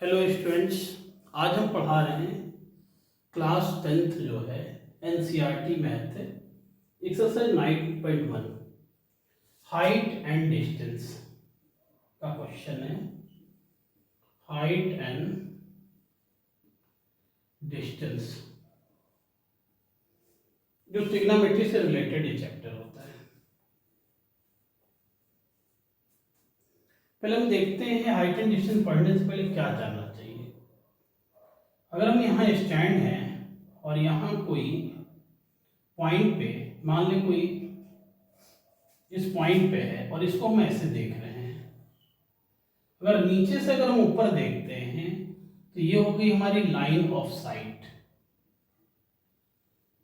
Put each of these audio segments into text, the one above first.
Hello students, आज हम पढ़ा रहे हैं क्लास 10th जो है NCERT math exercise 9.1 height and distance का क्वेश्चन है। हाइट एंड डिस्टेंस जो ट्रिग्नोमेट्री से रिलेटेड ये चैप्टर होता है। पहले हम देखते हैं हाइट एंड डिस्टेंस पढ़ने से पहले क्या जानना चाहिए। अगर हम यहाँ स्टैंड हैं और यहाँ कोई पॉइंट पे, मान लें कोई इस पॉइंट पे है और इसको हम ऐसे देख रहे हैं, अगर नीचे से अगर हम ऊपर देखते हैं तो ये हो गई हमारी line of site.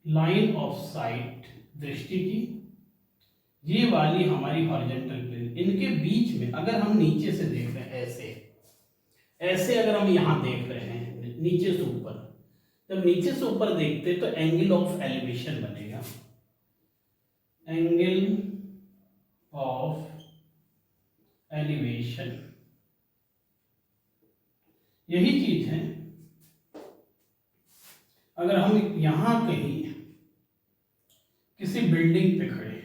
Line of site दृष्टि की, ये वाली हमारी हॉरिजॉन्टल प्लेन। इनके बीच में अगर हम नीचे से देख रहे हैं, ऐसे ऐसे अगर हम यहां देख रहे हैं नीचे से ऊपर, जब नीचे से ऊपर देखते तो एंगल ऑफ एलिवेशन बनेगा। एंगल ऑफ एलिवेशन यही चीज है। अगर हम यहां कहीं किसी बिल्डिंग पे खड़े हैं,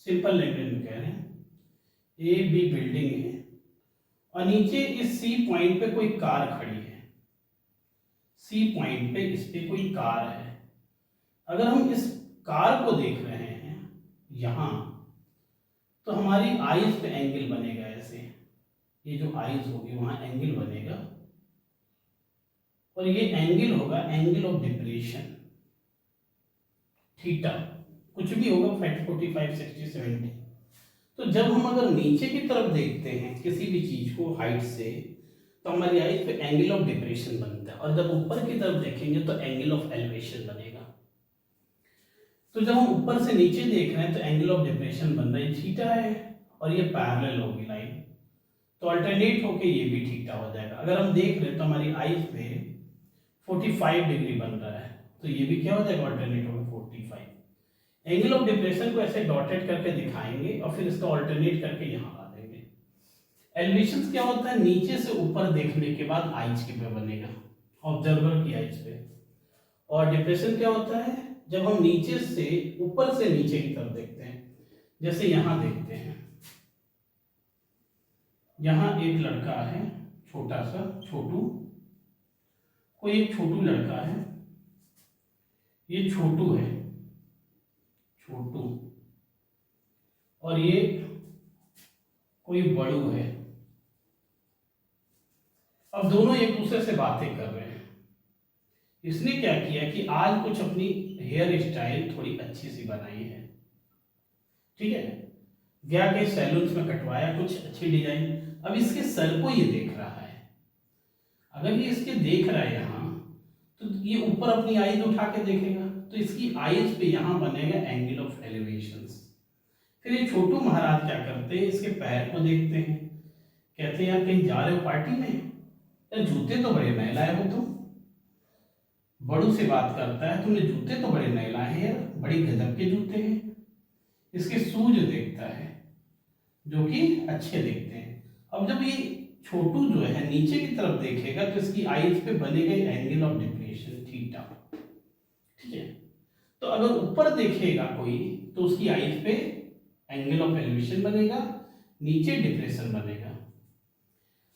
सिंपल लैंग्वेज में कह रहे हैं, ए बी बिल्डिंग है और नीचे इस सी पॉइंट पे कोई कार खड़ी है। सी पॉइंट पे इस पे कोई कार है। अगर हम इस कार को देख रहे हैं यहां, तो हमारी आईज पे एंगल बनेगा ऐसे। ये जो आईज होगी वहां एंगल बनेगा और ये एंगल होगा एंगल ऑफ डिप्रेशन, थीटा, कुछ भी होगा 45, 60, 70। तो जब हम अगर नीचे की तरफ देखते हैं किसी भी चीज को हाइट से, तो हमारी आईज पे एंगल ऑफ डिप्रेशन बनता है, और जब ऊपर की तरफ देखेंगे तो एंगल ऑफ एलिवेशन बनेगा। तो जब हम ऊपर से नीचे देख रहे हैं तो एंगल ऑफ डिप्रेशन बन रहा है, थीटा है, और ये पैरेलल होगी लाइन, तो अल्टरनेट होके ये भी थीटा हो जाएगा। अगर हम देख रहे हैं तो हमारी आईज पे 45 डिग्री बन रहा है, तो ये भी क्या हो जाएगा, अल्टरनेट होगा 45। एंगल ऑफ डिप्रेशन को ऐसे डॉटेड करके दिखाएंगे और फिर इसका अल्टरनेट करके यहाँ ला देंगे। एलिवेशन क्या होता है, नीचे से ऊपर देखने के बाद आईज के पे बनेगा, ऑब्जर्वर की आईज पे। और डिप्रेशन क्या होता है, जब हम नीचे से ऊपर से नीचे की तरफ देखते हैं, जैसे यहां देखते हैं, यहां एक लड़का है छोटा सा, छोटू, कोई एक छोटू लड़का है, ये छोटू है, छोटू, और ये कोई बड़ू है। अब दोनों एक दूसरे से बातें कर रहे हैं। इसने क्या किया कि आज कुछ अपनी हेयर स्टाइल थोड़ी अच्छी सी बनाई है, ठीक है, गया के सैलून में कटवाया कुछ अच्छी डिजाइन। अब इसके सर को ये देख रहा है। अगर ये इसके देख रहा है यहाँ, तो ये ऊपर अपनी आईज उठा के देखेगा, तो इसकी आईज पे यहाँ बनेगा एंगल ऑफ एलिवेशन। फिर ये छोटू महाराज क्या करते हैं, इसके पैर को देखते हैं, कहते हैं यार कहीं जा रहे हो पार्टी में, यार जूते तो बड़े नए लाए हो तुम। बड़ू से बात करता है, तुमने जूते तो बड़े नए लाए हैं यार, बड़ी गजब के जूते हैं। इसके शूज देखता है जो कि अच्छे दिखते हैं। अब जब ये छोटू जो है नीचे की तरफ देखेगा तो इसकी आईज पे बनेगा एंगल ऑफ डिप्रेशन, थीटा, ठीक है। तो अगर ऊपर देखेगा कोई तो उसकी आईज पे एंगल ऑफ एलिवेशन बनेगा, नीचे डिप्रेशन बनेगा।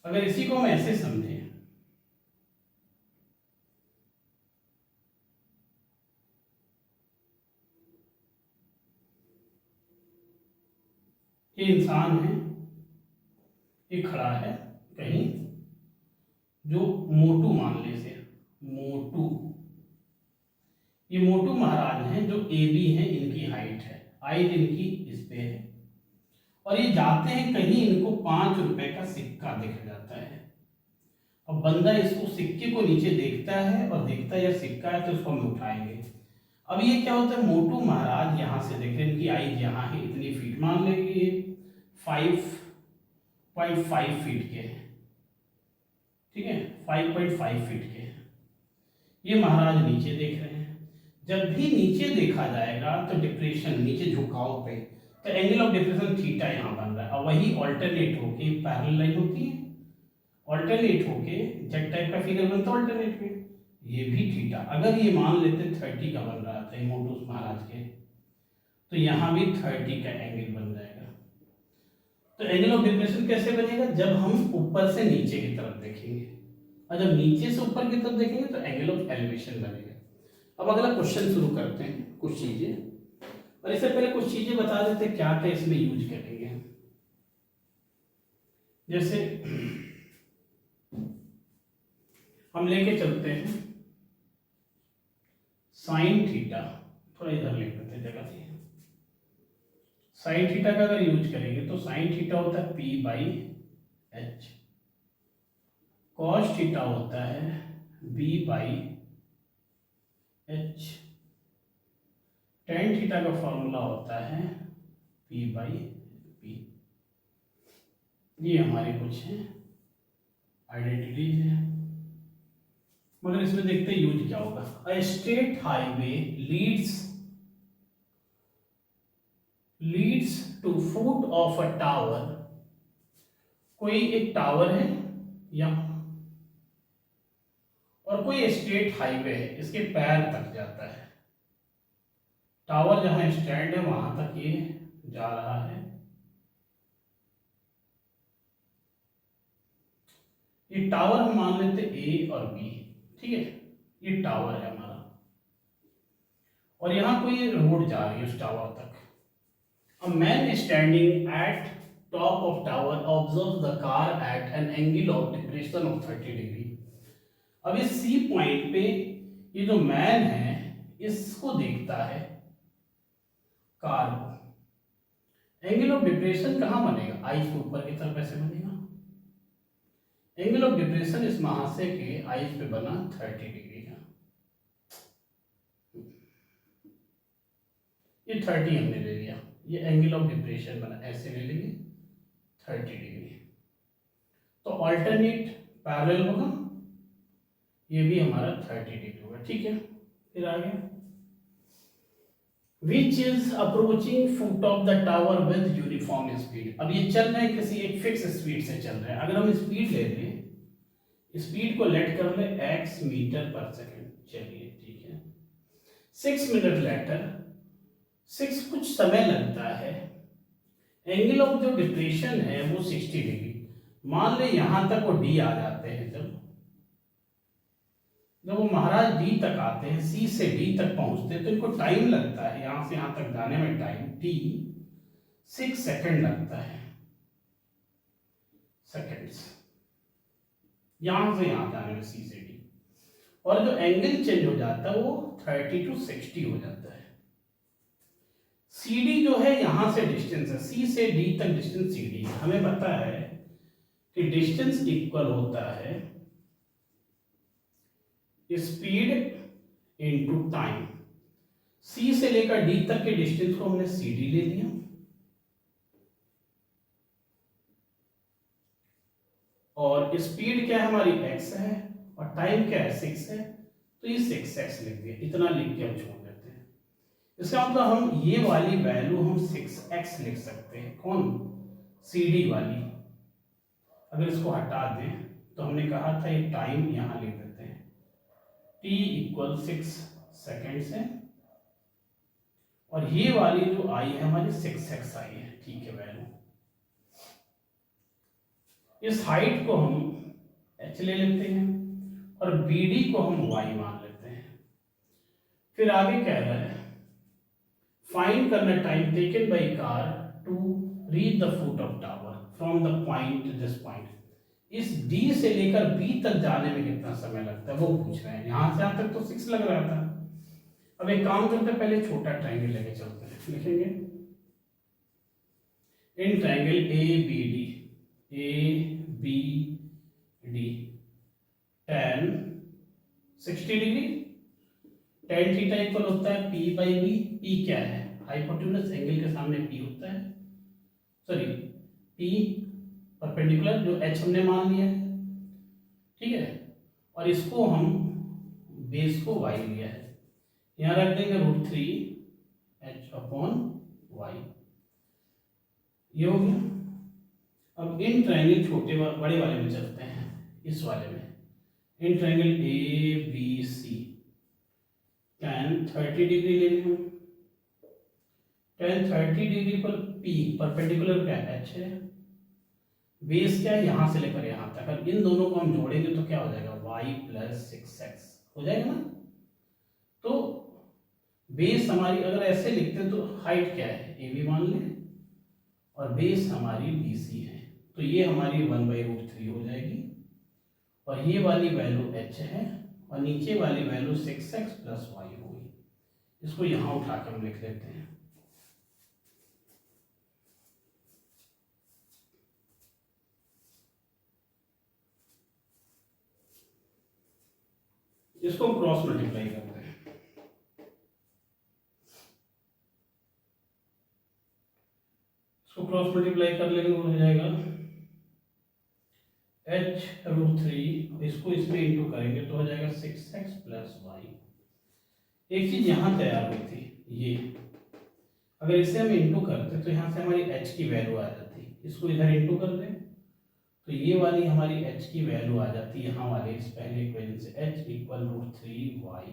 अगर इसी को हम ऐसे समझें, ये इंसान है, ये खड़ा है कहीं, जो मोटू मान ले से, मोटू, ये मोटू महाराज हैं जो ए बी है, इनकी हाइट है, हाइट इनकी इस पे है, और ये जाते हैं कहीं, इनको 5 रुपए का सिक्का दिख जाता है। अब बंदा इसको सिक्के को नीचे देखता है और देखता है यार सिक्का है, तो उसको हम उठाएंगे। अब ये क्या होता है, मोटू महाराज यहां से देख रहे हैं, इनकी आईज यहाँ है, इतनी फीट मान लेंगे, 5.5 फीट के हैं, ठीक है, 5.5 फीट के हैं। ये महाराज नीचे देख रहे हैं। जब भी नीचे देखा जाएगा तो डिप्रेशन, नीचे झुकाव पे तो एंगल ऑफ डिप्रेशन थीटा यहाँ बन रहा है, और वही ऑल्टरनेट होके पैरेलल लाइन होती है, ऑल्टरनेट होके जेड टाइप का फिगर बनता है ऑल्टरनेट में, ये भी थीटा। अगर ये मान लेते 30 का बन रहा था इमोटूस महाराज के, तो यहाँ भी 30 का एंगल बन जाएगा। तो एंगल ऑफ डिप्रेशन कैसे बनेगा? जब हम ऊपर से नीचे की तरफ देखेंगे, और जब नीचे से ऊपर की तरफ देखेंगे तो एंगल ऑफ एलिवेशन बनेगा। अब अगला क्वेश्चन शुरू करते हैं, कुछ चीजें, और इससे पहले कुछ चीजें बता देते हैं क्या क्या इसमें यूज करेंगे। जैसे हम लेके चलते हैं साइन थीटा, थोड़ा इधर लिख देते हैं जगह से। साइन थीटा का अगर यूज करेंगे तो साइन थीटा होता है P by H, cos theta होता है B by H, tan theta का फॉर्मूला होता है पी बाई पी। ये हमारे कुछ हैं आइडेंटिटीज हैं, मगर इसमें देखते हैं यूज क्या होगा। A state highway leads to foot of a tower, कोई एक टावर है यहां और कोई स्टेट हाईवे है, इसके पैर तक जाता है। टावर जहां स्टैंड है वहां तक ये जा रहा है। ये टावर हम मान लेते ए और बी, ठीक है, ये टावर है हमारा, और यहां कोई रोड जा रही है उस टावर तक। A man standing at top of tower observes the car at an angle of depression of 30 degree. अब इस सी पॉइंट पे ये जो मैन है इसको देखता है कार को। एंगल ऑफ डिप्रेशन कहाँ बनेगा? आई के ऊपर की तरफ ऐसे बनेगा। एंगल ऑफ डिप्रेशन इस महाशय के आई पे बना 30 डिग्री का। ये 30 हमने ले लिया, ये एंगल ऑफ डिप्रेशन बना, ऐसे ले लेंगे 30 डिग्री। तो ऑल्टरनेट पैरेलल होगा, ये भी हमारा 30 डिग्री होगा, ठीक है। फिर आगे, which is approaching foot of the tower with uniform speed. अब ये चल रहे हैं किसी एक फिक्स स्पीड से चल रहे हैं। अगर हम स्पीड ले लें, स्पीड को लेट कर ले x मीटर पर सेकेंड, चलिए ठीक है। 6 मिनट लेटर, 6 कुछ समय लगता है, एंगल ऑफ जो डिप्रेशन है वो 60 डिग्री। मान ले यहां तक वो डी आ जाते हैं, जब वो महाराज डी तक आते हैं, सी से डी तक पहुंचते हैं, तो इनको टाइम लगता है यहां से यहां तक जाने में, टाइम टी 6 सेकंड लगता है, सेकंड्स, यहां से यहां जाने में सी से डी। और जो एंगल चेंज हो जाता है वो 30 to 60 हो जाता है। सी डी जो है यहां से डिस्टेंस है, सी से डी तक डिस्टेंस सी डी है। हमें पता है कि डिस्टेंस इक्वल होता है स्पीड इनटू टाइम। सी से लेकर डी तक के डिस्टेंस को हमने सी डी ले लिया, और स्पीड क्या है हमारी x है, और टाइम क्या है 6 है, तो ये 6x लिख दिया। इतना लिख के हम छोड़ देते हैं। इसका मतलब हम ये वाली वैल्यू हम 6x लिख सकते हैं, कौन? सी डी वाली। अगर इसको हटा दें तो हमने कहा था ये टाइम यहां लिख देते हैं, t इक्वल 6 सेकेंड है, और ये वाली जो आई है हमारी 6x आई है, ठीक है वैल्यू। इस हाइट को हम h ले लेते हैं और BD को हम y मान लेते हैं। फिर आगे कह रहा है फाइंड करना time taken by car to reach the foot of tower from the point to this point. इस D से लेकर B तक जाने में कितना समय लगता है वो पूछ रहे हैं। यहां से यहां तक तो 6 लग रहा था। अब एक काम करते हैं, पहले छोटा ट्रायंगल लेके चलते हैं। लिखेंगे in triangle ABD tan 60 degree, tan theta equal होता है P बाई B। P क्या है? हाइपोटेन्यूस एंगल के सामने P होता है, सॉरी P परपेंडिकुलर, जो H हमने मान लिया है, ठीक है। और इसको हम बेस को y लिया है, यहाँ रख देंगे √3 H/y। ये हो गया। अब इन ट्रायंगल छोटे बड़े वाले में चलते हैं, इस वाले में in triangle A B C tan 30 degree ले लें हम। tan 30 डिग्री पर P परपेंडिकुलर क्या है, H है, बेस क्या है यहाँ से लेकर यहाँ तक। अब इन दोनों को हम जोड़ेंगे तो क्या हो जाएगा, y प्लस 6x हो जाएगा ना। तो बेस हमारी अगर ऐसे लिखते हैं तो हाइट क्या है, ए बी मान लें, और बेस हमारी बी सी है, तो ये हमारी 1/√3 हो जाएगी, और ये वाली वैल्यू h है, और नीचे वाली वैल्यू 6x प्लस वाई होगी। इसको यहाँ उठा के हम लिख लेते हैं। इसको हम क्रॉस मल्टीप्लाई करते हैं। इसको क्रॉस मल्टीप्लाई कर लेंगे तो हो जाएगा h√3, इसको इसमें इंटू करेंगे तो हो जाएगा 6x प्लस वाई। एक चीज यहाँ तैयार हुई थी, ये अगर इसे हम इंटू करते तो यहाँ से हमारी h की वैल्यू आ जाती, इसको इधर इंटू कर दें तो ये वाली हमारी h की वैल्यू आ जाती है यहाँ वाले इस पहले इक्वेशन से, h इक्वल √3y।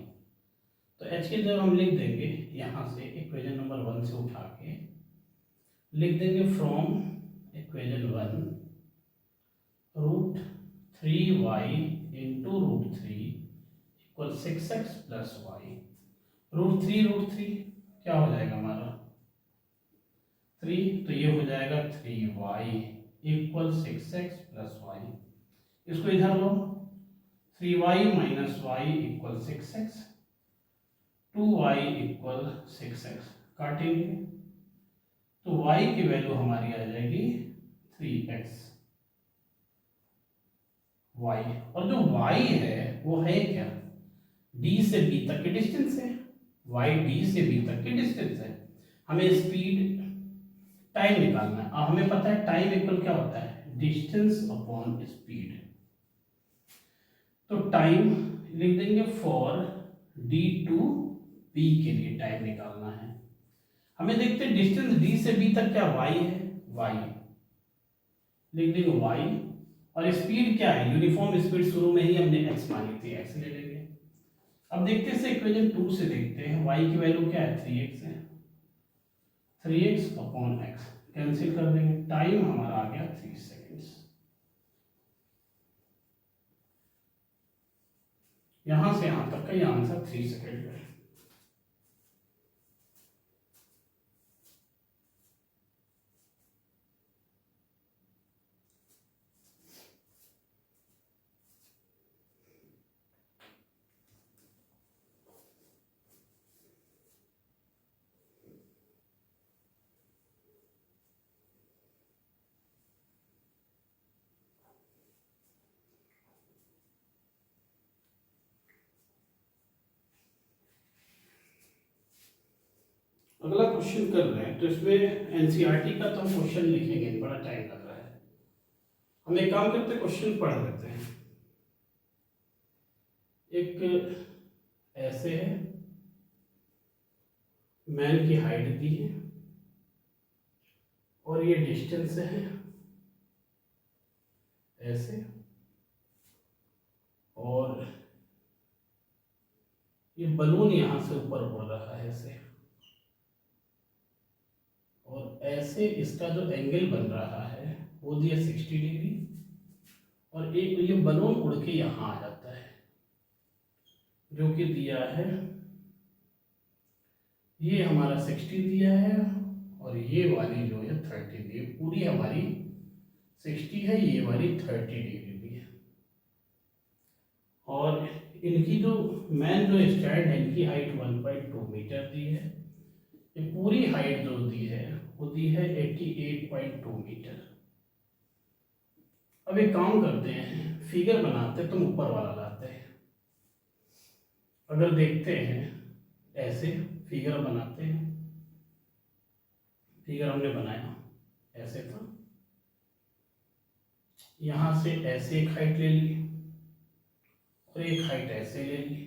तो h की जगह हम लिख देंगे यहाँ से इक्वेशन नंबर 1 से उठा के लिख देंगे from equation 1 √3y into √3 equal 6x plus Y. √3 क्या हो जाएगा हमारा 3, तो ये हो जाएगा 3y equal 6x plus Y. इसको इधर लो, 3y minus Y equal 6x, 2y equal 6x काटेंगे तो y की वैल्यू हमारी आ जाएगी 3x y, और जो y है वो है क्या, d से b तक की डिस्टेंस है, y d से b तक की डिस्टेंस है। हमें स्पीड टाइम निकालना है, अब हमें पता है टाइम इक्वल क्या होता है, डिस्टेंस अपॉन स्पीड। तो टाइम लिख देंगे फॉर d टू b के लिए टाइम निकालना है। हमें देखते हैं डिस्टेंस d से b तक क्या y है, y लिख देंगे y, और स्पीड क्या है, यूनिफॉर्म स्पीड शुरू में ही हमने x मानी थी, x ले लेंगे। अब देखते हैं इक्वेशन 2 से देखते हैं, y की वैल्यू क्या है 3x है, 3x अपॉन x कैंसिल कर देंगे, टाइम हमारा आ गया 3 सेकेंड्स। यहां से यहां तक का ये आंसर 3 सेकेंड है। अगला क्वेश्चन कर रहे हैं, तो इसमें एनसीईआरटी का तो हम क्वेश्चन लिखेंगे, बड़ा टाइम लग रहा है। हम एक काम करते हैं, क्वेश्चन पढ़ लेते हैं। एक ऐसे है, मैन की हाइट दी है और ये डिस्टेंस है ऐसे, और ये बलून यहां से ऊपर उड़ रहा है ऐसे, और ऐसे इसका जो एंगल बन रहा है वो दिया 60 डिग्री, और एक ये बलून उड़ के यहाँ आ जाता है जो कि दिया है, ये हमारा 60 दिया है, और ये वाली जो है 30 दी है, पूरी हमारी 60 है, ये वाली 30 डिग्री दी है। और इनकी जो मैन जो स्टैंड है इनकी हाइट 1.2 मीटर दी है, ये पूरी हाइट जो दी है वो दी है 88.2 मीटर। अब एक काम करते हैं, फिगर बनाते हैं, तुम ऊपर वाला लाते हैं। अगर देखते हैं ऐसे फिगर बनाते हैं, फिगर हमने बनाया ऐसे था, यहां से ऐसे एक हाइट ले ली और एक हाइट ऐसे ले ली,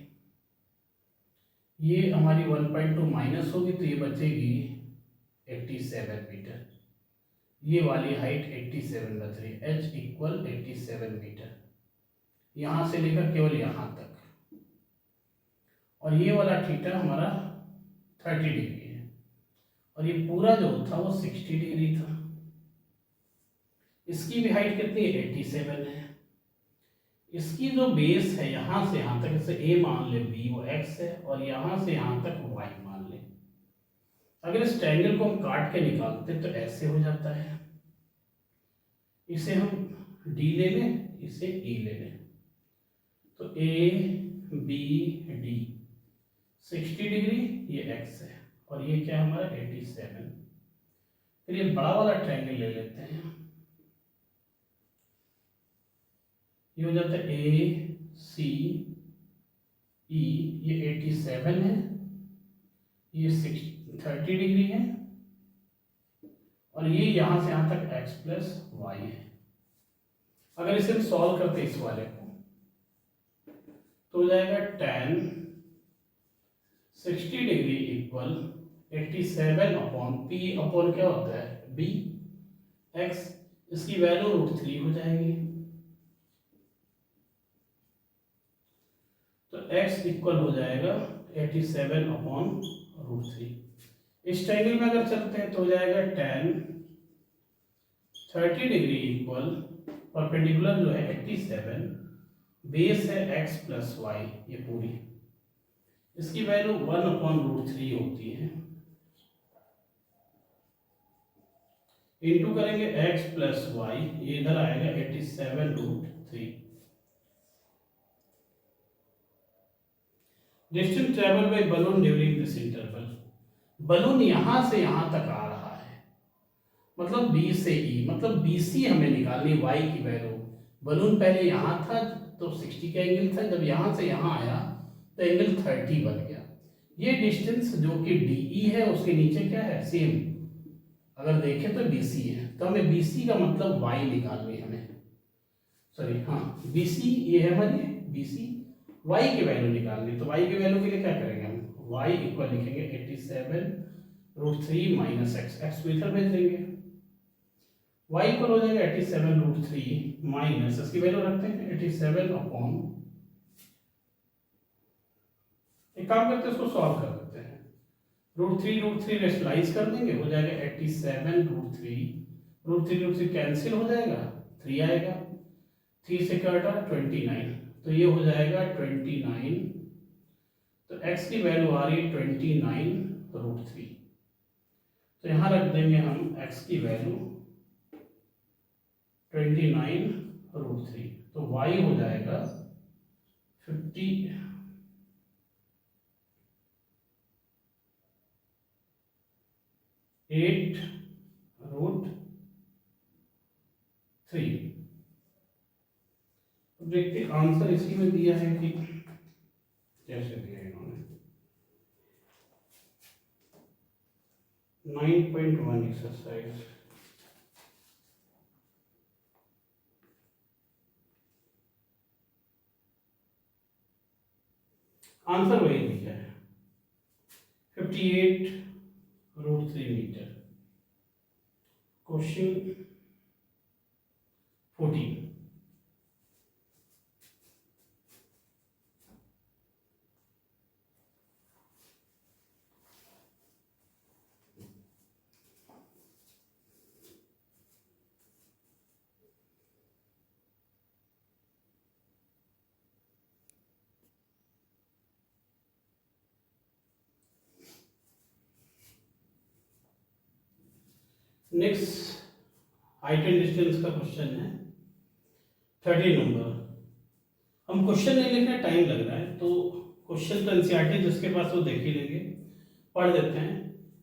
ये हमारी 1.2 माइनस होगी तो ये बचेगी 87 मीटर, ये वाली हाइट 87 बच रही है, h इक्वल 87 मीटर, यहाँ से लेकर केवल यहाँ तक। और ये वाला थीटा हमारा 30 डिग्री है, और ये पूरा जो था वो 60 डिग्री था। इसकी भी हाइट कितनी है, 87 है। इसकी जो बेस है यहाँ से यहाँ तक, जैसे a मान ले, b वो x है, और यहाँ से यहाँ तक y मान ले। अगर इस ट्रायंगल को हम काट के निकालते तो ऐसे हो जाता है, इसे हम d ले लें, इसे e ले लें, तो a b d 60 डिग्री, ये x है, और ये क्या है हमारा 87। फिर ये बड़ा वाला ट्रायंगल ले लेते हैं, ये हो जाता है ए सी ई, ये 87 है, ये 30 डिग्री है, और ये यहाँ से यहाँ तक x प्लस वाई है। अगर इसे हम सॉल्व करते इस वाले को, तो हो जाएगा tan 60 degree equal 87 upon p upon क्या होता है b x, इसकी वैल्यू √3 हो जाएगी। तो x इक्वल हो जाएगा 87 अपॉन √3। इस ट्रायंगल में अगर चलते हैं तो हो जाएगा tan 30 डिग्री इक्वल परपेंडिकुलर जो है 87, बेस है x प्लस वाई, ये पूरी, इसकी वैल्यू 1 अपॉन √3 होती है, इंटू करेंगे x प्लस वाई, ये इधर आएगा 87 √3। Distance travel by balloon during this interval, balloon यहां से यहां तक आ रहा है, मतलब b से e, मतलब BC हमें निकालनी y की वैल्यू। बलून पहले यहां था तो 60 का एंगल था, जब यहां से यहां आया तो एंगल 30 बन गया। ये डिस्टेंस जो कि DE है, उसके नीचे क्या है, सेम, अगर देखें तो BC है, तो हमें BC का मतलब y निकालनी है हमें, सॉरी हाँ BC ये है हमारी BC, y की वैल्यू निकालनी। तो y की वैल्यू के लिए क्या करेंगे हम, y इक्वल लिखेंगे 87 √3 माइनस x, x को इधर भेज देंगे, y इक्वल हो जाएगा 87 √3 माइनस, इसकी वैल्यू रखते हैं 87 अपॉन, एक काम करते हैं इसको सॉल्व कर देते हैं, √3 रेशनलाइज कर देंगे, हो जाएगा 87 √3 कैंसिल हो जाएगा, 3 आएगा, 3 से कटा 29, तो ये हो जाएगा 29, तो x की वैल्यू आ रही है 29 √3, तो यहाँ रख देंगे हम x की वैल्यू 29 √3, तो y हो जाएगा 58 √3। तो देखते हैं आंसर इसी में दिया है कि कैसे दिया है इन्होंने, 9.1 एक्सरसाइज। आंसर वही दिया है 58 √3 metre. Question 14, next height and distance का क्वेश्चन है 30 नंबर। हम क्वेश्चन नहीं लिखने, टाइम लग रहा है, तो क्वेश्चन तो एनसीईआरटी जिसके पास वो देख ही लेंगे, पढ़ देते हैं।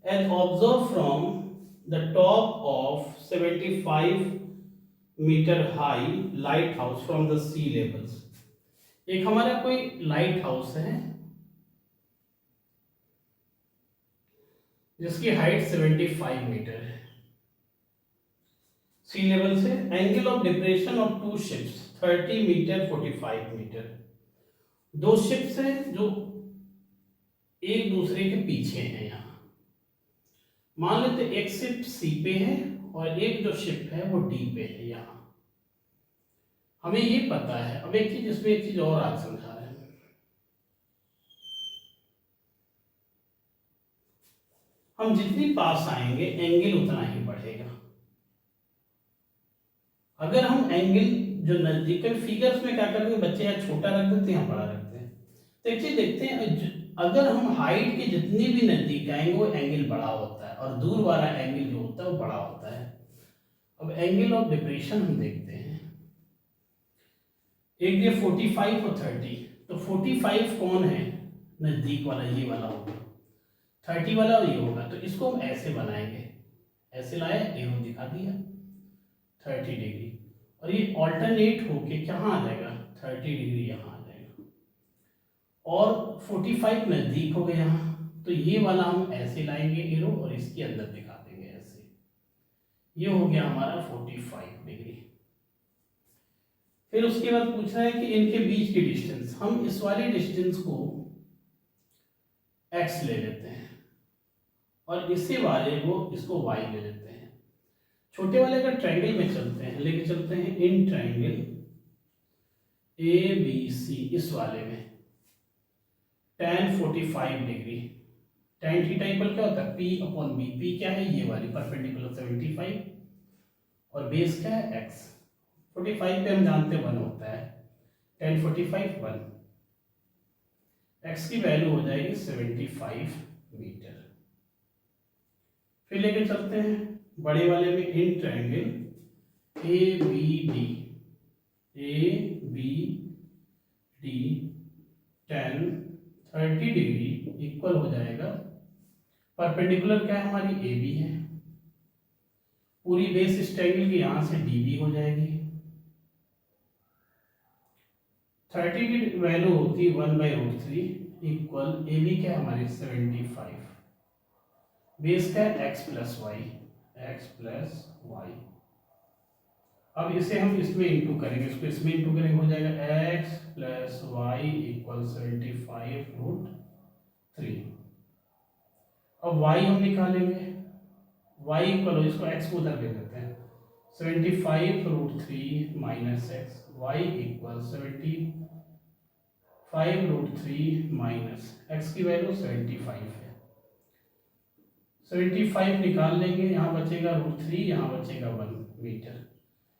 As observe from the top of 75 metre high light house from the sea levels. एक हमारा कोई लाइट हाउस है जिसकी हाइट 75 मीटर है सी लेवल से, angle of depression of two ships 30 metre 45 metre. दो शिप्स हैं जो एक दूसरे के पीछे हैं। यहां मान लेते एक शिप सी पे है और एक जो शिप है वो डी पे है यहाँ। हमें ये पता है। अब एक चीज इसमें एक चीज और आज समझा रहे हैं। हम जितनी पास आएंगे एंगल उतना ही बढ़ेगा। अगर हम एंगल जो नजदीक फिगर्स में क्या करते हैं बच्चे, यहाँ छोटा रख देते हैं यहाँ बड़ा रखते हैं। तो एक चीज देखते हैं, अगर हम हाइट के जितनी भी नजदीक आएंगे वो एंगल बड़ा होता है और दूर वाला एंगल जो होता है वो बड़ा होता है। अब एंगल ऑफ डिप्रेशन हम देखते हैं। एक दिया 45 और 30, तो 45 कौन है नजदीक वाला, ये वाला होगा। 30 वाला ये होगा। तो इसको हम ऐसे बनाएंगे, ऐसे लाया एरो दिखा दिया 30 डिग्री, और ये ऑल्टरनेट होके कहाँ आ जाएगा 30 डिग्री यहाँ आ जाएगा। और 45 नजदीक हो गया यहाँ, तो ये वाला हम ऐसे लाएंगे एरो और इसके अंदर दिखा देंगे ऐसे। ये हो गया हमारा 45 डिग्री। फिर उसके बाद पूछ रहा है कि इनके बीच की डिस्टेंस, हम इस वाली डिस्टेंस को x ले लेते हैं और इसी वाले को इसको y ले लेते हैं। छोटे वाले का ट्रायंगल में चलते हैं, लेके चलते हैं इन ट्रायंगल ABC, इस वाले में tan 45 degree. tan theta equal क्या होता है P/B। P क्या है, ये वाली परपेंडिकुलर 75 और बेस क्या है x। 45 पे हम जानते हैं 1 होता है, tan 45 1, x की वैल्यू हो जाएगी 75 मीटर। फिर लेके चलते हैं बड़े वाले में in triangle ABD tan 30 degree equal हो जाएगा, परपेंडिकुलर क्या है हमारी AB है, पूरी बेस इस ट्रायंगल की यहां से DB हो जाएगी। 30 की वैल्यू होती है 1/√3 इक्वल AB क्या है हमारी 75, बेस क्या है x प्लस वाई। अब इसे हम इसमें इंटू करेंगे, इसको इसमें इंटू करेंगे, हो जाएगा x प्लस वाई इक्वल 75√3। अब y हम निकालेंगे, y इक्वल हो, इसको x को उधर ले देते हैं, 75√3 minus x, y equal 75√3 minus x की वैल्यू 75 है। 75 निकाल लेंगे, यहाँ बचेगा √3, यहाँ बचेगा 1 मीटर।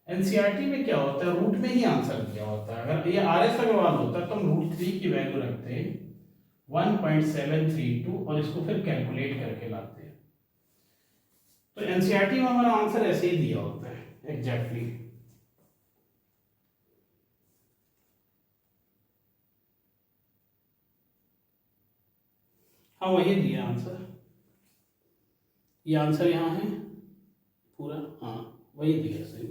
एनसीईआरटी में क्या होता है, रूट में ही आंसर दिया होता है। अगर ये आरएस अग्रवाल होता तो हम √3 की वैल्यू रखते 1.732 और इसको फिर कैलकुलेट करके लाते हैं। तो एनसीईआरटी में हमारा आंसर ऐसे ही दिया होता है एग्जैक्टली। हाँ वही दिया आंसर, ये आंसर यहाँ है पूरा, हाँ वही दिया सही।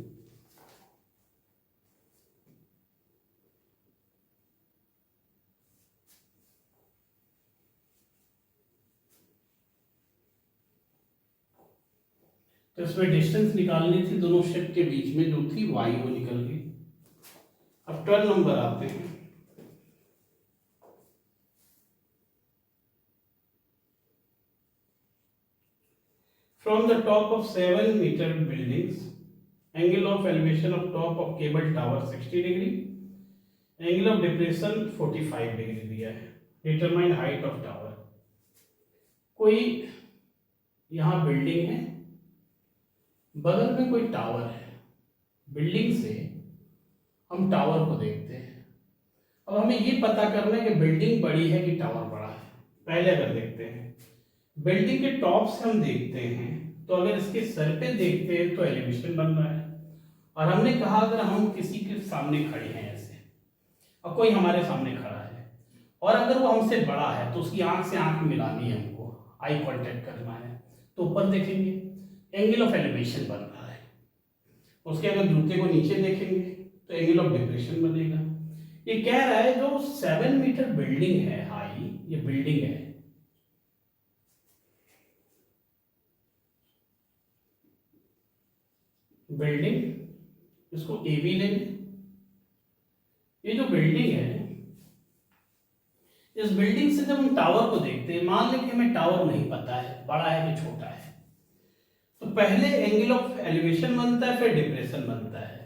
तो इसमें डिस्टेंस निकालनी थी दोनों शिप के बीच में जो थी y, वो निकल गई। अब 12 नंबर आते हैं। From the top of 7 meter buildings, angle of elevation of top of cable tower 60 degree, angle of depression 45 degree दिया है। Determine height of tower। कोई यहाँ बिल्डिंग है, बगल में कोई टावर है, बिल्डिंग से हम टावर को देखते हैं। अब हमें ये पता करना है कि बिल्डिंग बड़ी है कि टावर बड़ा है। पहले अगर देखते हैं बिल्डिंग के टॉप से हम देखते हैं, तो अगर इसके सर पे देखते हैं तो एलिवेशन बन रहा है। और हमने कहा अगर हम किसी के सामने खड़े हैं ऐसे और कोई हमारे सामने खड़ा है और अगर वो हमसे बड़ा है तो उसकी आंख से आंख मिलानी है, हमको आई कांटेक्ट करना है, तो ऊपर देखेंगे एंगल ऑफ एलिवेशन बन रहा है। उसके अगर जूते को नीचे देखेंगे तो एंगल ऑफ डिप्रेशन बनेगा। ये कह रहा है जो 7 मीटर बिल्डिंग है हाई, ये बिल्डिंग है, बिल्डिंग इसको ए बी ले लें। ये जो बिल्डिंग है, इस बिल्डिंग से जब हम टावर को देखते हैं, मान लें कि हमें टावर नहीं पता है बड़ा है कि छोटा है, तो पहले एंगल ऑफ एलिवेशन बनता है, फिर डिप्रेशन बनता है।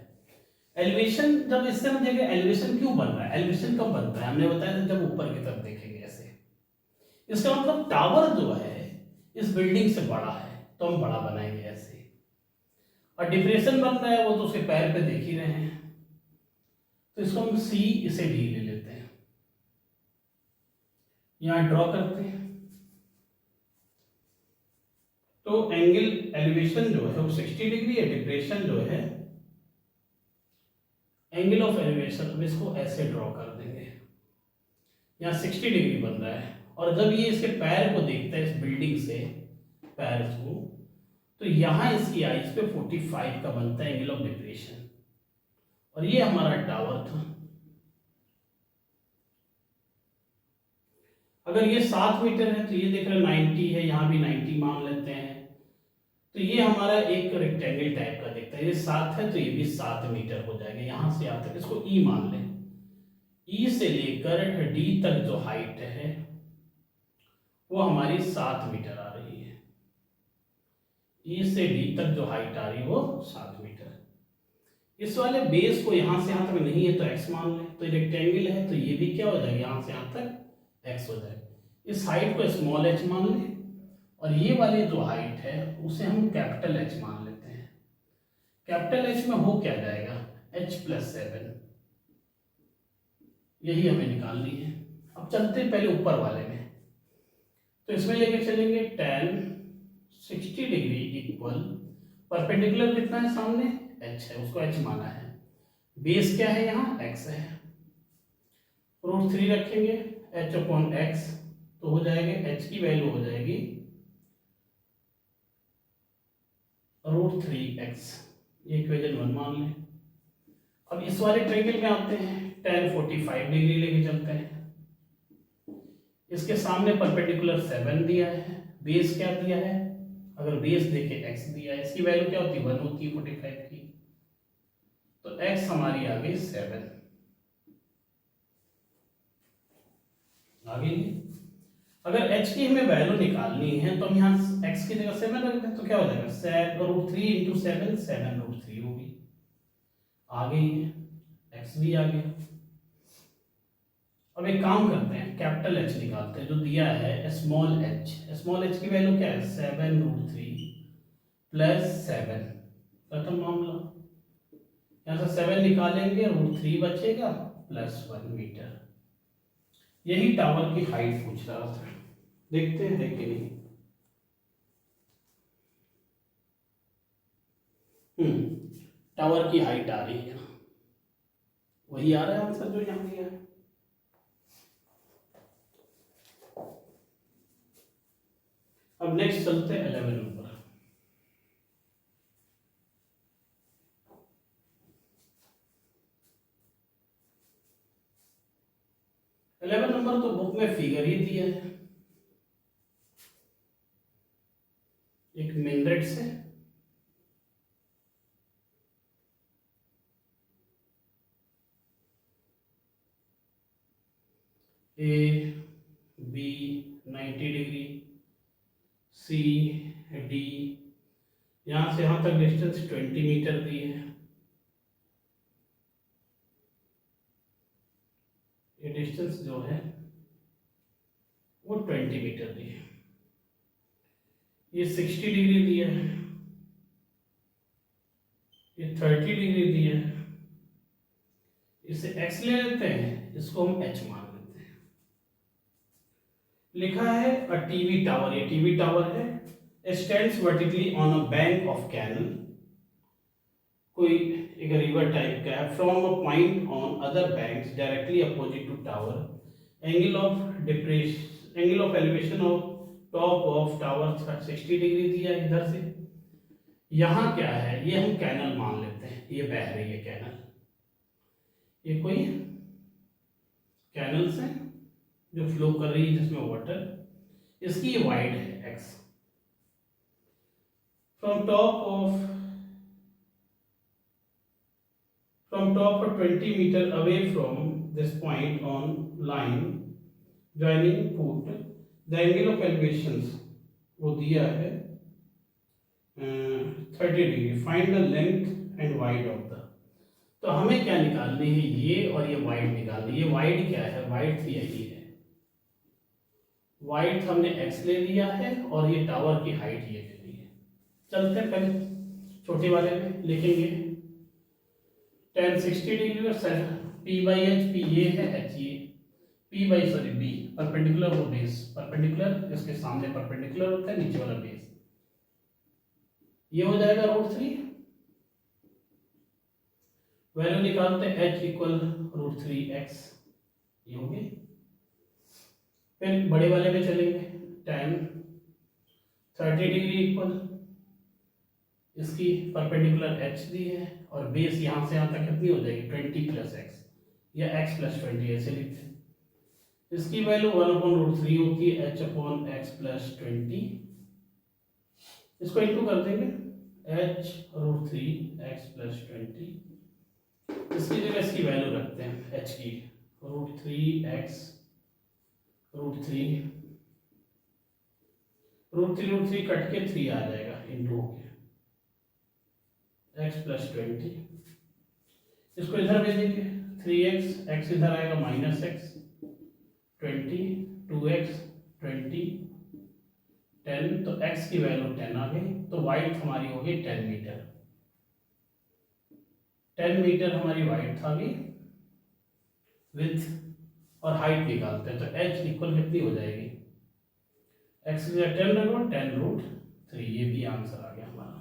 एलिवेशन जब इससे हम देखेंगे एलिवेशन क्यों बन रहा है, एलिवेशन कब बनता है, हमने बताया था जब ऊपर की तरफ देखेंगे ऐसे। इसका मतलब टावर जो है इस बिल्डिंग से बड़ा है तो हम बड़ा बनाएंगे ऐसे। और डिप्रेशन बन रहा है वो तो उसके पैर पे देख ही रहे हैं, तो इसको हम सी, इसे डी ले लेते हैं, यहां ड्रॉ करते हैं। तो एंगल एलिवेशन जो है वो 60 डिग्री है, डिप्रेशन जो है एंगल ऑफ एलिवेशन, अब इसको ऐसे ड्रॉ कर देंगे, यहाँ 60 डिग्री बन रहा है। और जब ये इसके पैर को देखता है इस बिल्डिंग से पैर को, तो यहाँ इसकी आइज पे 45 का बनता है एंगल ऑफ डिप्रेशन। और ये हमारा टावर था। अगर ये 7 मीटर है तो ये देख रहे 90 है, यहाँ भी 90 मान लेते हैं, तो ये हमारा एक रेक्टेंगल टाइप का दिखता है। ये 7 है तो ये भी 7 मीटर हो जाएगा, यहां से यहाँ तक इसको ई मान लें। ई से लेकर डी तक जो हाइट है वो हमारी 7 मीटर आ रही है। ई से डी तक जो हाइट आ रही है वो 7 मीटर। इस वाले बेस को यहां से यहां तक नहीं है तो एक्स मान लें, तो रेक्टेंगल है तो ये भी क्या हो जाएगा, यहां से यहां तक एक्स हो जाएगा। इस हाइट को स्मॉल एच मान लें, और ये वाली जो हाइट है उसे हम कैपिटल एच मान लेते हैं। कैपिटल एच में हो क्या जाएगा, एच प्लस 7, यही हमें निकालनी है। अब चलते हैं पहले ऊपर वाले में, तो इसमें लेके चलेंगे tan 60 डिग्री इक्वल परपेंडिकुलर कितना है सामने, एच है, उसको एच माना है। बेस क्या है यहाँ, एक्स है, √3 रखेंगे, एच अपॉन एक्स, तो हो जाएगा एच की वैल्यू हो जाएगी √3x, ये इक्वेशन 1 मान लें। अब इस वाले ट्रायंगल में आते हैं, tan 45 डिग्री लेके चलते हैं। इसके सामने परपेंडिकुलर 7 दिया है, बेस क्या दिया है, अगर बेस देखे x दिया है, इसकी वैल्यू क्या होती है 1 होती है 45 की, तो x हमारी आ गई 7। आगे अगर h की हमें वैल्यू निकालनी है तो हम यहाँ x की जगह 7 रख दें, तो क्या हो जाएगा √3 × 7, 7√3 होगी। आ गई है, x भी आ गया। अब एक काम करते हैं, कैपिटल H निकालते हैं, जो दिया है स्मॉल h की वैल्यू क्या है 7√3 प्लस 7, खत्म मामला। यहाँ से 7 निकालेंगे, √3 बचेगा प्लस 1 मीटर। यही टावर की हाइट पूछ रहा था, देखते हैं देख के नहीं। टावर की हाइट आ रही है, वही आ रहा है आंसर जो यहाँ दिया है। अब नेक्स्ट चलते हैं 11 नंबर। तो बुक में फिगर ही दिया है, एक मिनरेट से A B 90 degree, C D, यहां से यहां तक डिस्टेंस 20 मीटर दी है। ये डिस्टेंस जो है वो 20 मीटर दी है। ये 60 डिग्री दिया है, ये 30 डिग्री दिया है। इसे x ले लेते हैं, इसको हम h मान लेते हैं। लिखा है अ टीवी टावर, ये टीवी टावर है, stands vertically on a bank of canal, कोई एक रिवर टाइप का है, from a point on other banks directly opposite to tower, angle of elevation of top of tower 60 degree दिया है इधर से। यहाँ क्या है, ये हम कैनल मान लेते हैं, ये बह रही है कैनल, ये कोई कैनल से जो फ्लो कर रही है जिसमें वाटर, इसकी ये वाइड है x, from top 20 metre away from this point on line joining foot, the angle of elevation वो दिया है 30 degree, find the length and wide of the. तो हमें क्या निकालनी है, ये और ये वाइड निकालनी है। ये वाइड क्या है, वाइड थी यही है, वाइड हमने x ले लिया है और ये टावर की हाइट ये ले ली है। चलते हैं पहले छोटे वाले में लिखेंगे, tan 60 डिग्री और p बाई एच, पी ये है, एच ये, p by sorry b, perpendicular वो बेस, परपेंडिकुलर इसके सामने परपेंडिकुलर होता है, नीचे वाला बेस, ये हो जाएगा √3। वैल्यू निकालते हैं h इक्वल √3x, ये हो गई। फिर बड़े वाले में चलेंगे, tan 30 डिग्री इक्वल, इसकी परपेंडिकुलर h दी है और बेस यहाँ से यहाँ तक कितनी हो जाएगी, 20 + x या x + 20 ऐसे लिखते हैं। इसकी वैल्यू 1/√3 होती है, h/x + 20। इसको इंटू कर देंगे, h√3x + 20। इसकी जगह इसकी वैल्यू रखते हैं h की, √3x √3 √3 कट के 3 आ जाएगा, इंटू हो गया x + 20। इसको इधर भेजेंगे, 3x, x इधर आएगा -x, 20, 2x 20, 10, तो x की वैल्यू 10 आ गई। तो वाइड हमारी हो गई 10 मीटर, 10 मीटर हमारी वाइड था गई। विड्थ और हाइट निकालते हैं, तो h इक्वल कितनी हो जाएगी, x की जगह 10 रखो, 10√3, ये भी आंसर आ गया हमारा।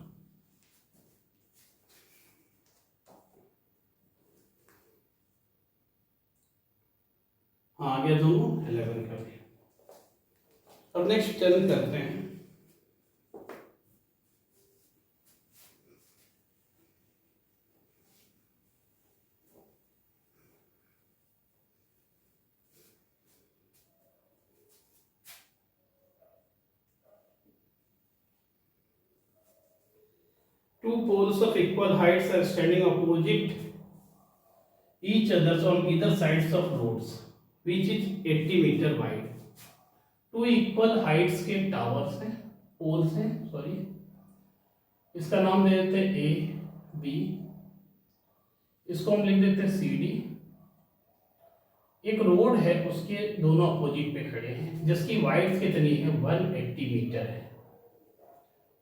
हाँ आ गया दोनों, 11 का भी। अब नेक्स्ट 10 करते हैं। Two poles of equal heights are standing opposite each other on either sides of roads, which is 80 metre wide. Two equal heights के टावर्स हैं, पोल्स हैं सॉरी, इसका नाम दे देते हैं ए बी, इसको हम लिख देते हैं सी डी। एक रोड है, उसके दोनों अपोजिट पे खड़े हैं, जिसकी वाइड्थ कितनी है, 180 मीटर है।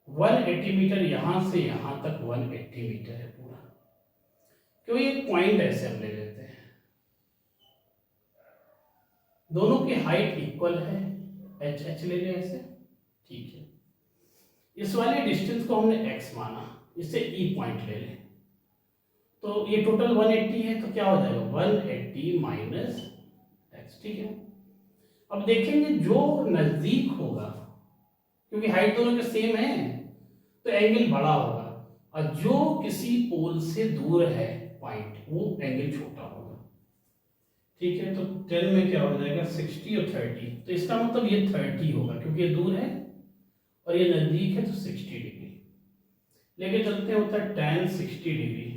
180 मीटर, यहां से यहां तक 180 मीटर है पूरा। क्यों, ये पॉइंट ऐसे हम ले लेते हैं, दोनों की हाइट इक्वल है, एच एच ले लें ऐसे, ठीक है। इस वाले डिस्टेंस को हमने x माना, इससे ई पॉइंट ले लें, तो ये टोटल 180 है, तो क्या हो जाएगा 180 माइनस x, ठीक है। अब देखेंगे जो नजदीक होगा, क्योंकि हाइट दोनों के सेम है तो एंगल बड़ा होगा, और जो किसी पोल से दूर है पॉइंट, वो एंगल छोटा होगा, ठीक है। तो 10 में क्या हो जाएगा, 60 और 30, तो इसका मतलब ये 30 होगा, क्योंकि ये दूर है और ये नजदीक है, तो 60 डिग्री लेके चलते हैं। होता है tan 60 डिग्री,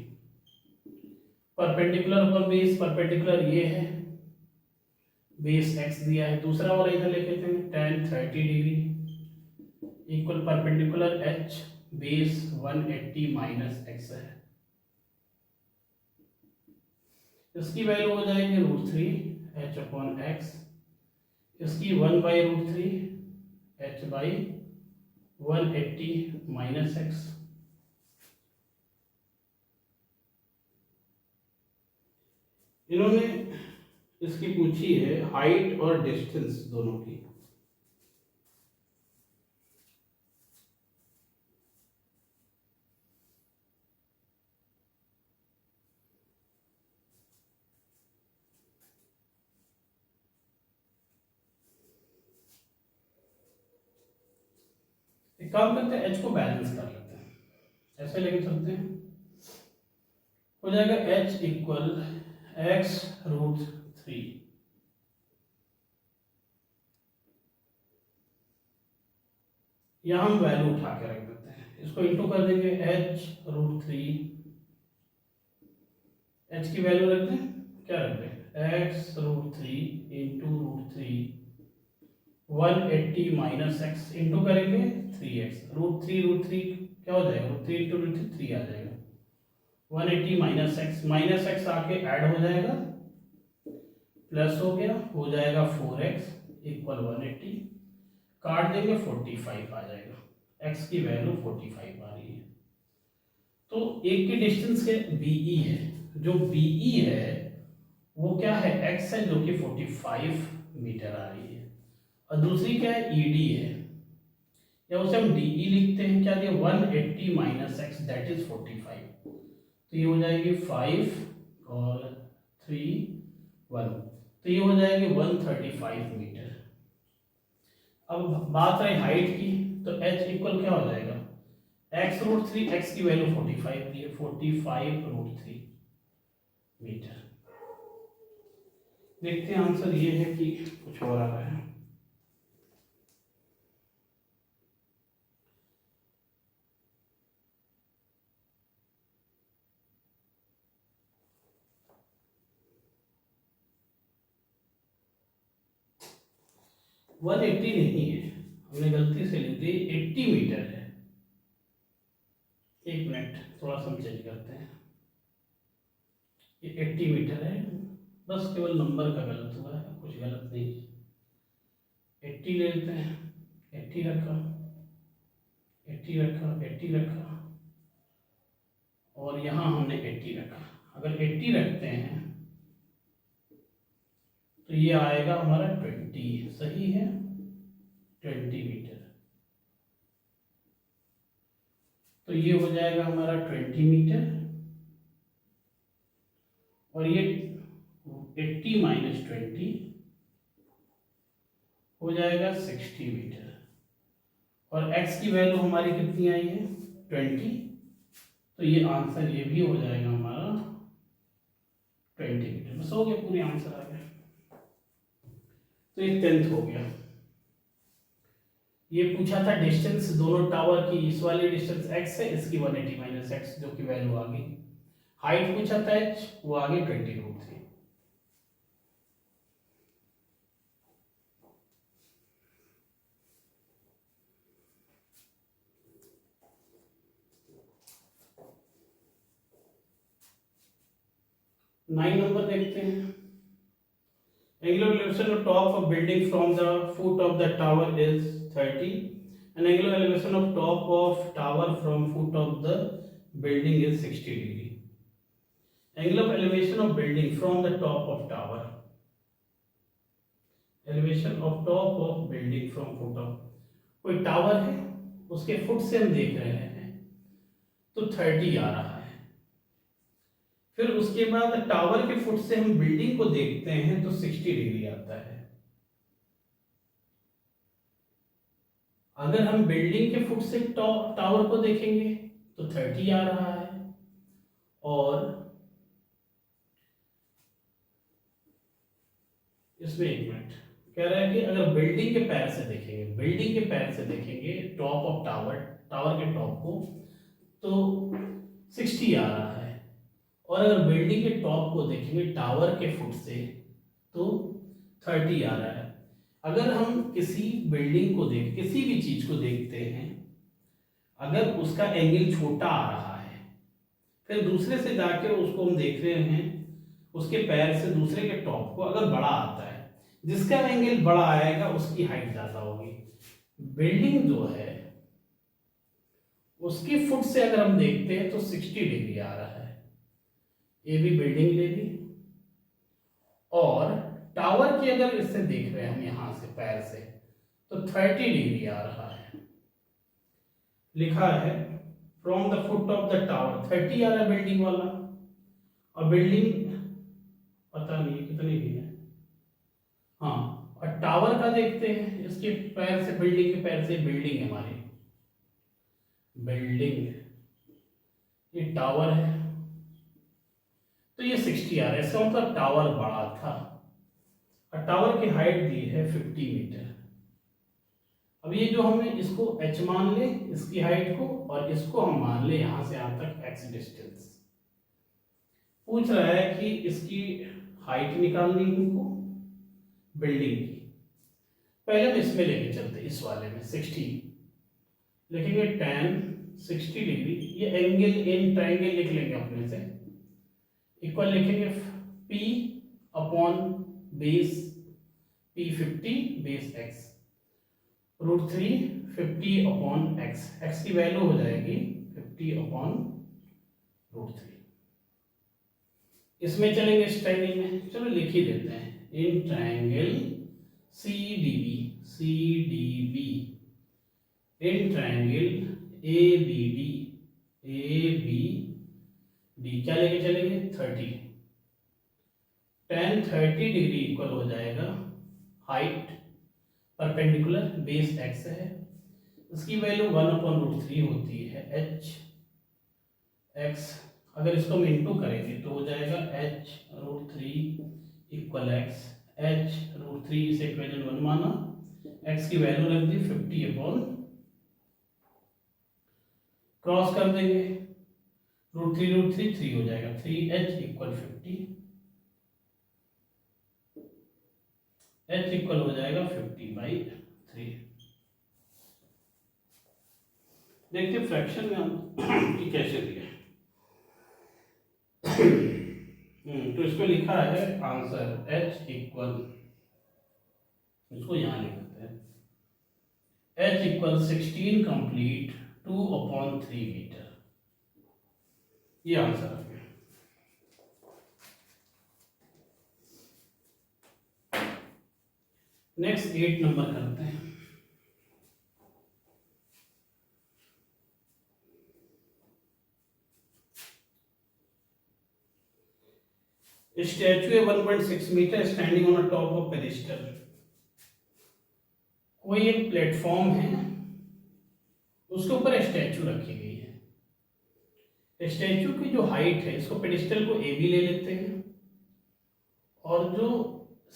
परपेंडिकुलर पर बेस, परपेंडिकुलर ये है, बेस x दिया है, दूसरा वाला इधर लेके चलते हैं, tan 30 degree equal perpendicular h, base 180 minus x है, इसकी वैल्यू हो जाएगी √3 h/x, इसकी 1/√3 h/180 माइनस x। इन्होंने इसकी पूछी है हाइट और डिस्टेंस दोनों की। एक काम करते हैं, h को बैलेंस कर लेते हैं, ऐसे लेके चलते हैं, हो जाएगा h इक्वल x√3, यहां हम वैल्यू उठा के रख देते हैं, इसको इंटू कर देंगे, h√3, h की वैल्यू रख दें, क्या रख दें, x√3 into √3, 180 minus x into करेंगे 3x, √3 √3 क्या हो जाएगा, 3 इंटू रूट 3 आ जाएगा। 180 माइनस एक्स आके ऐड हो जाएगा, प्लस हो गया, हो जाएगा 4x इक्वल 180, काट देंगे 45 आ जाएगा, x की वैल्यू 45 आ रही है। तो एक की डिस्टेंस के BE है, जो BE है वो क्या है, x है जो कि 45 मीटर आ रही है, और दूसरी क्या है, ED है, या उसे हम DE लिखते हैं, क्या दिया 180 माइनस एक्स दैट इज 45, तो ये हो जाएगी 5 और 3 1, तो ये हो जाएगी 135 मीटर। अब बात रही हाइट की, तो h इक्वल क्या हो जाएगा, x रूट 3, x की वैल्यू 45 दी है, 45 रूट 3 मीटर। देखते हैं आंसर ये है कि कुछ और आ रहा है। वन 80 नहीं है, हमने गलती से लिख दी, 80 मीटर है। एक मिनट, थोड़ा सा हम चेंज करते हैं, ये 80 मीटर है, बस केवल नंबर का गलत हुआ है, कुछ गलत नहीं है। 80 ले लेते हैं, 80 रखा, 80 रखा, 80 रखा, और यहाँ हमने 80 रखा। अगर 80 रखते हैं तो ये आएगा हमारा 20, सही है, 20 मीटर। तो ये हो जाएगा हमारा 20 मीटर, और ये 80 माइनस 20 हो जाएगा 60 मीटर, और x की वैल्यू हमारी कितनी आई है, 20, तो ये आंसर ये भी हो जाएगा हमारा 20 मीटर। बस हो गया, पूरी आंसर आ गया। तो ये 10th हो गया। ये पूछा था डिस्टेंस दोनों टावर की, इस वाली डिस्टेंस x है, इसकी 180 माइनस एक्स जो कि वैल्यू आ गई। हाइट पूछा था h, वो आ गई 20 रूट 3। नाइन नंबर देखते हैं। Angular elevation of top of building from the foot of the tower is 30, and angular elevation of top of tower from foot of the building is 60 degree. Angular elevation of building from the top of tower, elevation of top of building from foot of, कोई tower है उसके foot से हम देख रहे हैं तो 30 आ रहा है। फिर उसके बाद टावर के फुट से हम बिल्डिंग को देखते हैं तो 60 डिग्री आता है। अगर हम बिल्डिंग के फुट से टावर को देखेंगे तो 30 आ रहा है, और इसमें एक मिनट कह रहा है कि अगर बिल्डिंग के पैर से देखेंगे, बिल्डिंग के पैर से देखेंगे टॉप ऑफ टावर, टावर के टॉप को, तो 60 आ रहा है, और अगर बिल्डिंग के टॉप को देखेंगे टावर के फुट से तो 30 आ रहा है। अगर हम किसी बिल्डिंग को देख, किसी भी चीज को देखते हैं, अगर उसका एंगल छोटा आ रहा है, फिर दूसरे से जाकर उसको हम देख रहे हैं, उसके पैर से दूसरे के टॉप को अगर बड़ा आता है, जिसका एंगल बड़ा आएगा उसकी हाइट ज्यादा होगी। बिल्डिंग जो है उसकी फुट से अगर हम देखते हैं तो 60 डिग्री आ रहा है, ये भी बिल्डिंग ले ली, और टावर की अगर इससे देख रहे हैं हम यहां से पैर से तो 30 डिग्री आ रहा है। लिखा है from the foot of the tower, 30 आ रहा है बिल्डिंग वाला, और बिल्डिंग पता नहीं कितनी की है, हाँ, और टावर का देखते हैं, इसके पैर से, बिल्डिंग के पैर से, बिल्डिंग है हमारी, बिल्डिंग, ये टावर है, तो ये 60 आ रहा है, इसका मतलब टावर बड़ा था, और टावर की हाइट दी है 50 मीटर। अब ये जो हमने इसको h मान ले, इसकी हाइट को, और इसको हम मान ले यहां से यहां तक x डिस्टेंस। पूछ रहा है कि इसकी हाइट निकालनी हमको बिल्डिंग की। पहले हम इसमें लेके चलते, इस वाले में 60 लिखेंगे 10 60 डिग्री, ये एंगल इन ट्राइंगल लिख लेंगे अपने से, इक्वल लिखेंगे P upon base P 50 base x, √3 50 upon x की वैल्यू हो जाएगी 50 अपॉन √3। इसमें चलेंगे इस ट्राइंगल में, चलो लिख ही देते हैं, in triangle CDB in triangle ABD क्या लेके चलेंगे 30, tan 30 डिग्री इक्वल हो जाएगा हाइट परपेंडिकुलर बेस x है, इसकी वैल्यू 1/√3 होती है h x, अगर इसको हम इंटू करेंगे तो हो जाएगा h√3 इक्वल x, h√3 इसे इक्वेशन 1 माना, x की वैल्यू रख दी 50 अपॉन, क्रॉस कर देंगे √3 3 हो जाएगा, 3h इक्वल 50, h इक्वल हो जाएगा 50/3। देखते फ्रैक्शन में हम कि कैसे दिया। तो इसको लिखा है आंसर h इक्वल, इसको यहाँ लिख देते हैं, h इक्वल 16 कंप्लीट 2/3 मीटर, ये आंसर आ गया। नेक्स्ट 8 नंबर करते हैं। स्टैचू है 1.6 metre standing on top of pedestal, कोई एक प्लेटफॉर्म है उसके ऊपर स्टैचू रखी गई है, स्टैचू की जो हाइट है, इसको पेडिस्टल को AB ले लेते हैं और जो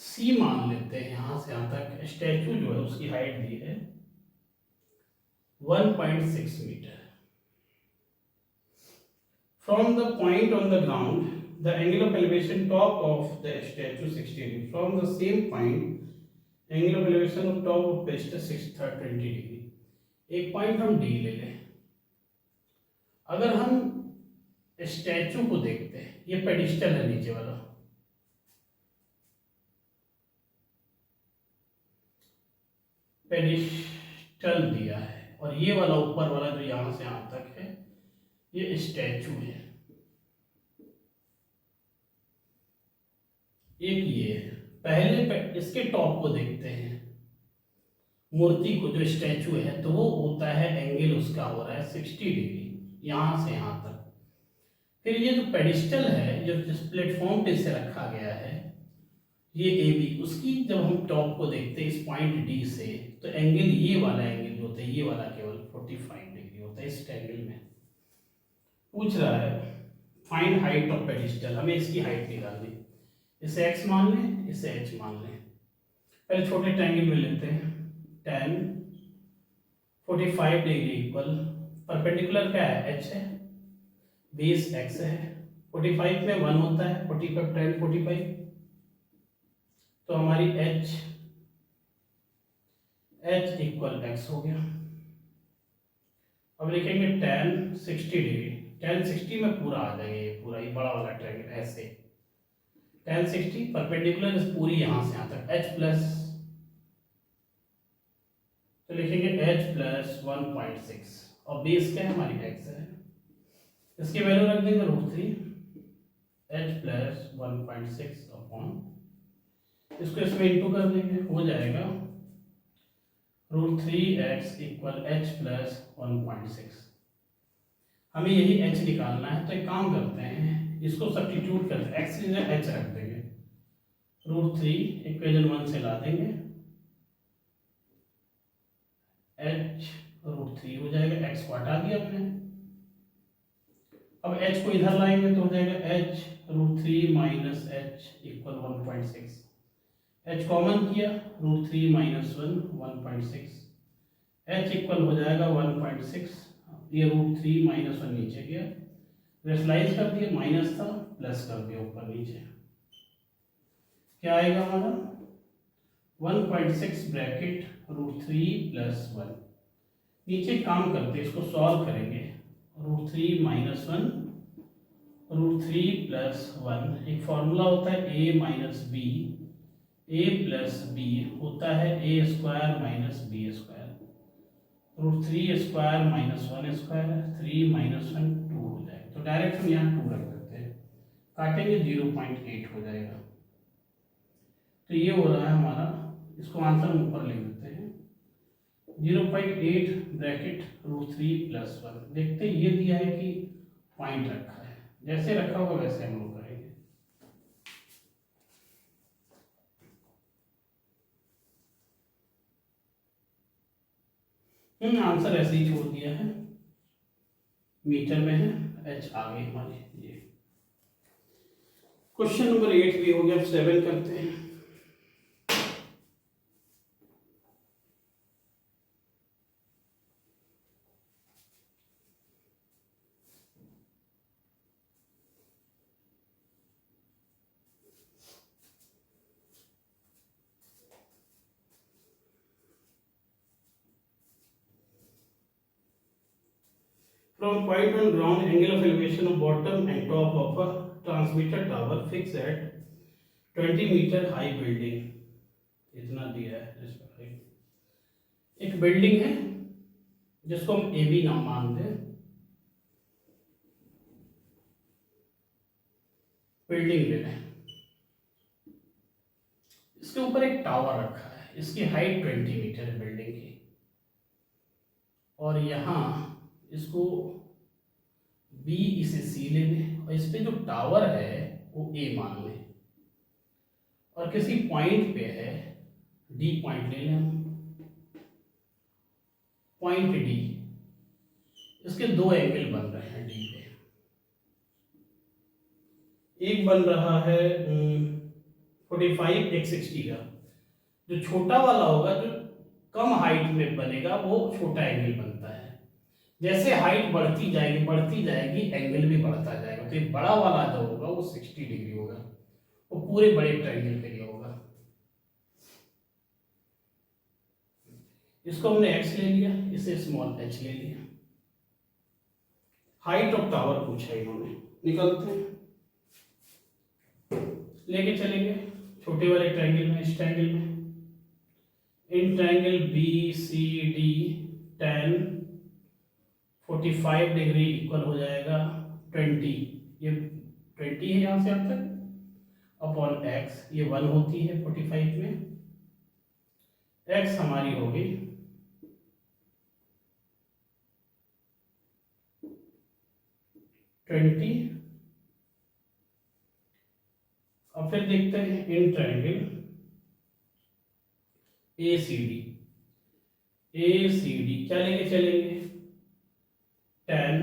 C मान लेते हैं, यहां से यहां तक स्टैचू जो है उसकी हाइट दी है 1.6 metre. From the point on the ground the angle of elevation top of the statue 60 degree, from the same point angle of elevation of top of pedestal 20 degree। एक पॉइंट हम D ले लें, अगर हम statue को देखते हैं, ये पेडिस्टल है नीचे वाला, पेडिस्टल दिया है और ये वाला ऊपर वाला जो यहां से यहां तक है ये स्टैचू है, एक ये है। पहले इसके टॉप को देखते हैं, मूर्ति को, जो स्टैचू है, तो वो होता है एंगल उसका हो रहा है 60 डिग्री यहां से यहां तक। फिर ये जो पेडिस्टल है, जो जिस प्लेटफॉर्म पे इसे रखा गया है, ये AB, उसकी जब हम टॉप को देखते हैं इस पॉइंट D से, तो एंगल, ये वाला एंगल जो होता है, ये वाला केवल 45 डिग्री होता है इस एंगल में। पूछ रहा है फाइंड हाइट ऑफ पेडिस्टल, हमें इसकी हाइट निकालनी, इसे x मान लें, इसे h मान लें। पहले छोटे ट्रायंगल में लेते हैं, tan 45 डिग्री इक्वल, परपेंडिकुलर क्या है, h है, बेस x है, 45 में 1 होता है, 45 tan 45, तो हमारी h इक्वल x हो गया। अब लिखेंगे tan 60 डिग्री, tan 60 में पूरा आ जाएगा, ये पूरा ही बड़ा वाला ट्रायंगल ऐसे, tan 60 परपेंडिकुलर इस पूरी यहां से यहां तक h प्लस, तो लिखेंगे h प्लस 1.6 और बेस क्या है हमारी x है, इसकी वैल्यू रख देंगे √3, h प्लस 1.6 अपॉन, इसको इसमें इंटू कर देंगे, हो जाएगा √3x इक्वल h प्लस 1.6। हमें यही h निकालना है, तो एक काम करते हैं, इसको सब्स्टिट्यूट करते हैं, x की जगह h रख देंगे, √3 इक्वेशन 1 से ला देंगे, h √3 हो जाएगा, x को हटा दिया हमने, अब h को इधर लाएंगे तो हो जाएगा h √3 minus h equal 1.6, h common किया, √3 माइनस 1 h इक्वल हो जाएगा 1.6, ये √3 माइनस 1 नीचे गया, रेशनलाइज कर दिया, माइनस था प्लस कर दिया ऊपर नीचे, क्या आएगा हमारा 1.6 ब्रैकेट √3 प्लस 1, नीचे काम करते इसको सॉल्व करेंगे। √3 - 1 √3 + 1 एक फॉर्मूला होता है a - b, a + b होता है a² - b²। √3² - 1² 3 - 1 2 हो जाएगा। तो डायरेक्ट हम यहाँ 2 रख देते हैं, काटेंगे 0.8 हो जाएगा। तो ये हो रहा है हमारा, इसको आंसर हम ऊपर लिख देते हैं 0.8 ब्रैकेट √3 + 1। देखते हैं ये दिया है कि पॉइंट रखा है, जैसे रखा होगा वैसे हम लोग करेंगे। आंसर ऐसे ही छोड़ दिया है, मीटर में है, h आ गई हमारी। ये क्वेश्चन नंबर 8 भी हो गया। अब 7 करते हैं। From point on ground, angle of elevation of bottom and top of a transmitter tower fixed at 20 metre high building, इतना दिया है। एक बिल्डिंग है जिसको हम ए बी नाम मानते हैं, बिल्डिंग ले लें। इसके ऊपर एक टावर रखा है, इसकी हाइट 20 मीटर है बिल्डिंग की, और यहाँ इसको बी, इसे सी ले लें, और इस पे जो टावर है वो ए मान लें, और किसी पॉइंट पे है डी पॉइंट ले लें हम, पॉइंट डी। इसके दो एंगल बन रहे हैं डी पे। एक बन रहा है 45 एक 60 का। जो छोटा वाला होगा, जो कम हाइट में बनेगा, वो छोटा एंगल बनता है। जैसे हाइट बढ़ती जाएगी एंगल भी बढ़ता जाएगा। तो ये बड़ा वाला जो होगा वो 60 डिग्री होगा, वो पूरे बड़े ट्रायंगल के लिए होगा। इसको हमने x ले लिया, इसे स्मॉल h ले लिया। हाइट ऑफ टावर पूछा इन्होंने, निकलते हैं, लेके चलेंगे छोटे वाले ट्रायंगल में, इस ट्रायंगल में। In triangle B C D tan 45 degree equal हो जाएगा 20, ये 20 है यहाँ से यहाँ तक, अपॉन x, ये 1 होती है 45 में। x हमारी होगी 20। अब फिर देखते हैं इन ट्रायंगल ए सी डी क्या लेके चलेंगे, tan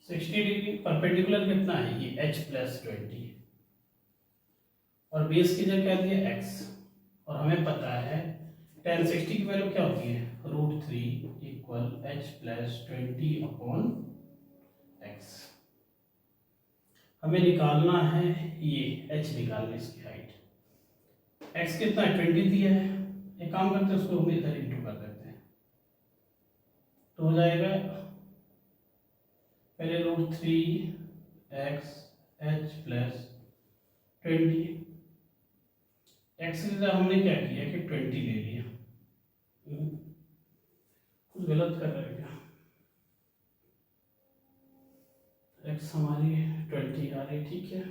60 डिग्री। परपेंडिकुलर कितना है, ये h + 20, और बेस की जगह क्या दिया x, और हमें पता है tan 60 की वैल्यू क्या होती है, √3 = h + 20/x। हमें निकालना है ये h, निकालना इसकी हाइट। x कितना है, 20 दिया है। एक काम करते हैं, उसको हम इधर इंटू कर देते हैं, तो हो जाएगा पहले √3x h + 20। x की जगह हमने क्या किया कि 20 ले लिया। कुछ गलत कर रहे हैं क्या, x हमारी 20 आ रही, ठीक है,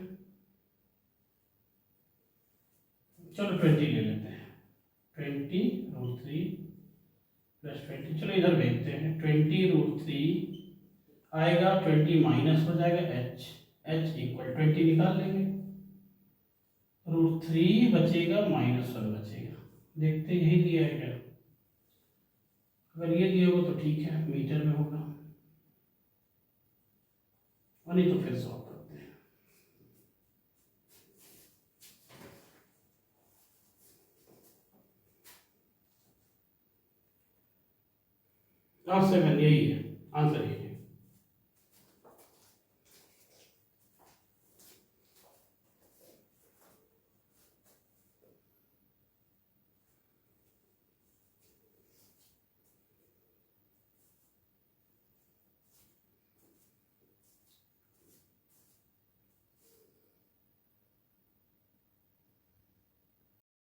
चलो 20 ले लेते हैं। 20 √3 + 20, चलो इधर भेजते हैं। 20 √3 आएगा, 20 माइनस हो जाएगा h, h = 20 निकाल लेंगे। √3 बचेगा, -1 बचेगा। देखते यही दिया है क्या, अगर ये दिया होगा तो ठीक है, मीटर में होगा, और नहीं तो फिर सॉल्व करते हैं। आंसर यही है, आंसर यही।